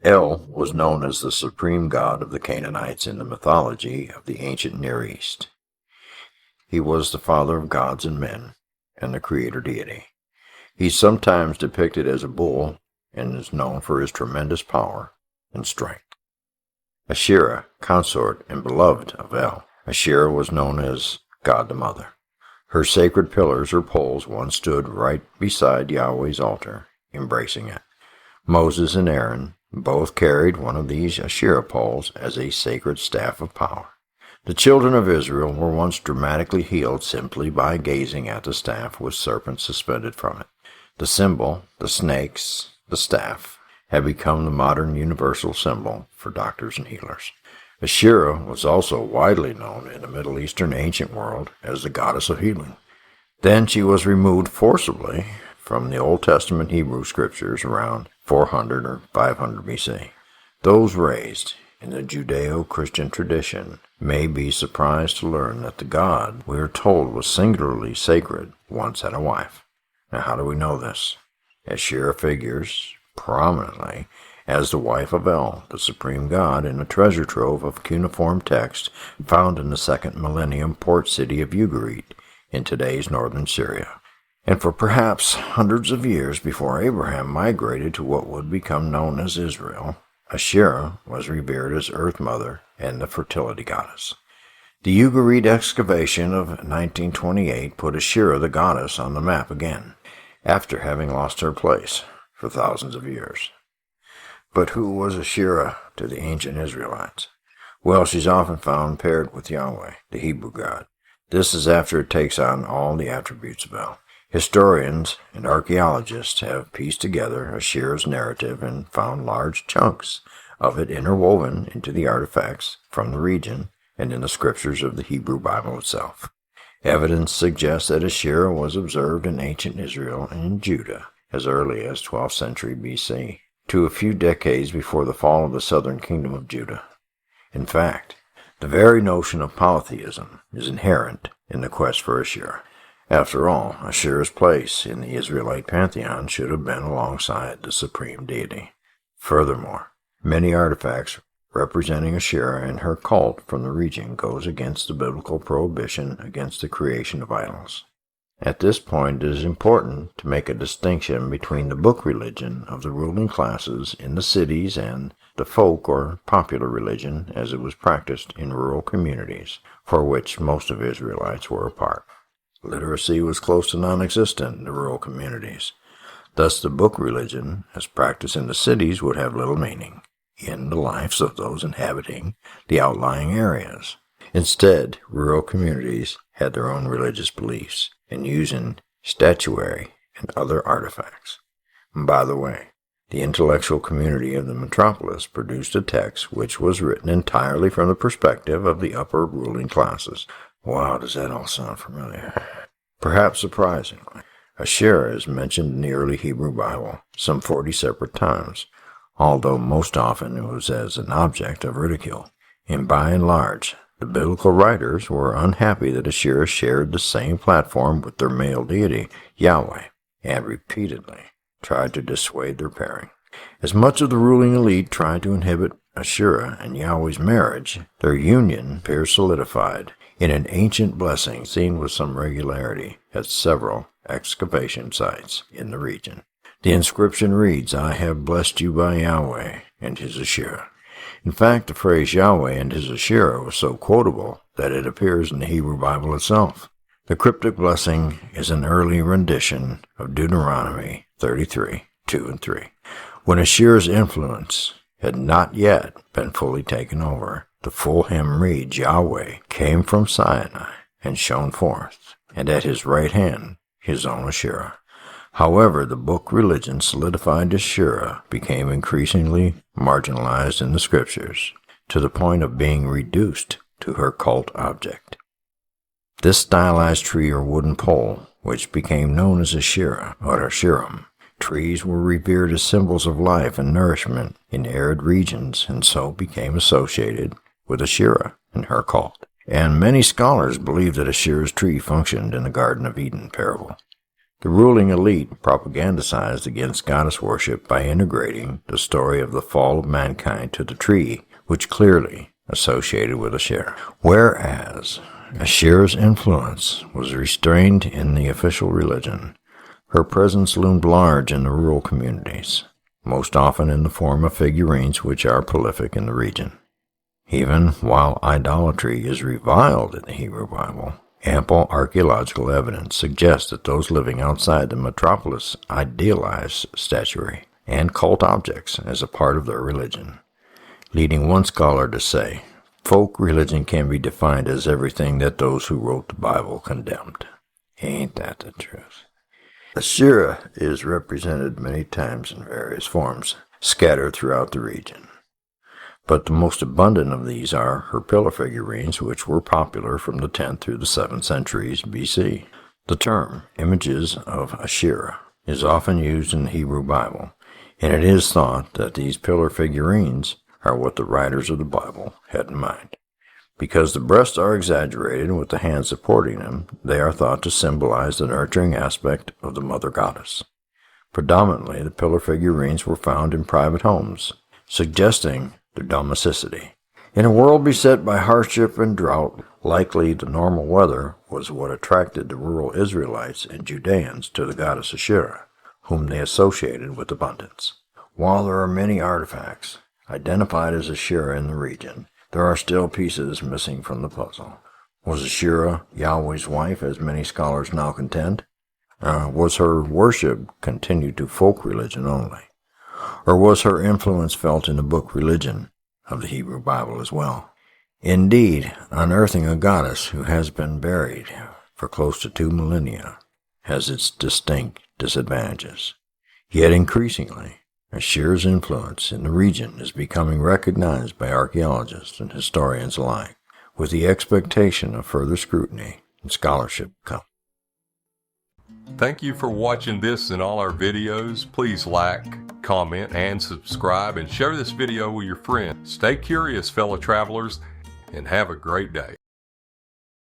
El was known as the supreme god of the Canaanites in the mythology of the ancient Near East. He was the father of gods and men, and the creator deity. He's sometimes depicted as a bull and is known for his tremendous power and strength. Asherah, consort and beloved of El. Asherah was known as God the Mother. Her sacred pillars or poles once stood right beside Yahweh's altar, embracing it. Moses and Aaron both carried one of these Asherah poles as a sacred staff of power. The children of Israel were once dramatically healed simply by gazing at the staff with serpents suspended from it. The symbol, the snakes, the staff, have become the modern universal symbol for doctors and healers. Asherah was also widely known in the Middle Eastern ancient world as the goddess of healing. Then she was removed forcibly from the Old Testament Hebrew scriptures around 400 or 500 BC. Those raised in the Judeo-Christian tradition may be surprised to learn that the god we are told was singularly sacred once had a wife. Now, how do we know this? Asherah figures prominently as the wife of El, the supreme god, in a treasure trove of cuneiform text found in the second millennium port city of Ugarit in today's northern Syria. And for perhaps hundreds of years before Abraham migrated to what would become known as Israel, Asherah was revered as Earth Mother and the fertility goddess. The Ugarit excavation of 1928 put Asherah the goddess on the map again, after having lost her place for thousands of years. But who was Asherah to the ancient Israelites? Well, she's often found paired with Yahweh, the Hebrew God. This is after it takes on all the attributes of El. Historians and archaeologists have pieced together Asherah's narrative and found large chunks of it interwoven into the artifacts from the region and in the scriptures of the Hebrew Bible itself. Evidence suggests that Asherah was observed in ancient Israel and in Judah as early as 12th century BC, to a few decades before the fall of the southern kingdom of Judah. In fact, the very notion of polytheism is inherent in the quest for Asherah. After all, Asherah's place in the Israelite pantheon should have been alongside the supreme deity. Furthermore, many artifacts representing Asherah and her cult from the region goes against the biblical prohibition against the creation of idols. At this point, it is important to make a distinction between the book religion of the ruling classes in the cities and the folk or popular religion as it was practiced in rural communities, for which most of Israelites were a part. Literacy was close to non-existent in the rural communities. Thus, the book religion, as practiced in the cities, would have little meaning in the lives of those inhabiting the outlying areas. Instead, rural communities had their own religious beliefs and using statuary and other artifacts. And by the way, the intellectual community of the metropolis produced a text which was written entirely from the perspective of the upper ruling classes. Wow, does that all sound familiar? Perhaps surprisingly, Asherah is mentioned in the early Hebrew Bible some 40 separate times, although most often it was as an object of ridicule. And by and large, the biblical writers were unhappy that Asherah shared the same platform with their male deity, Yahweh, and repeatedly tried to dissuade their pairing. As much of the ruling elite tried to inhibit Asherah and Yahweh's marriage, their union appears solidified in an ancient blessing seen with some regularity at several excavation sites in the region. The inscription reads, "I have blessed you by Yahweh and his Asherah." In fact, the phrase Yahweh and his Asherah was so quotable that it appears in the Hebrew Bible itself. The cryptic blessing is an early rendition of Deuteronomy 33, 2 and 3. When Asherah's influence had not yet been fully taken over, the full hymn reads, "Yahweh came from Sinai and shone forth, and at his right hand his own Asherah." However, the book religion solidified Asherah became increasingly marginalized in the scriptures, to the point of being reduced to her cult object. This stylized tree or wooden pole, which became known as Asherah or Asherim, trees were revered as symbols of life and nourishment in arid regions, and so became associated with Asherah and her cult. And many scholars believe that Asherah's tree functioned in the Garden of Eden parable. The ruling elite propagandized against goddess worship by integrating the story of the fall of mankind to the tree, which clearly associated with Asherah. Whereas Asherah's influence was restrained in the official religion, her presence loomed large in the rural communities, most often in the form of figurines which are prolific in the region. Even while idolatry is reviled in the Hebrew Bible, ample archaeological evidence suggests that those living outside the metropolis idealized statuary and cult objects as a part of their religion, leading one scholar to say, folk religion can be defined as everything that those who wrote the Bible condemned. Ain't that the truth? Asherah is represented many times in various forms, scattered throughout the region. But the most abundant of these are her pillar figurines, which were popular from the 10th through the 7th centuries BC. The term, images of Asherah, is often used in the Hebrew Bible, and it is thought that these pillar figurines are what the writers of the Bible had in mind. Because the breasts are exaggerated with the hands supporting them, they are thought to symbolize the nurturing aspect of the mother goddess. Predominantly, the pillar figurines were found in private homes, suggesting their domesticity. In a world beset by hardship and drought, likely the normal weather was what attracted the rural Israelites and Judeans to the goddess Asherah, whom they associated with abundance. While there are many artifacts identified as Asherah in the region, there are still pieces missing from the puzzle. Was Asherah Yahweh's wife, as many scholars now contend? Was her worship continued to folk religion only? Or was her influence felt in the book religion of the Hebrew Bible as well? Indeed, unearthing a goddess who has been buried for close to 2 millennia has its distinct disadvantages. Yet increasingly, Asherah's influence in the region is becoming recognized by archaeologists and historians alike, with the expectation of further scrutiny and scholarship to come. Thank you for watching this and all our videos. Please like, comment, and subscribe, and share this video with your friends. Stay curious, fellow travelers, and have a great day.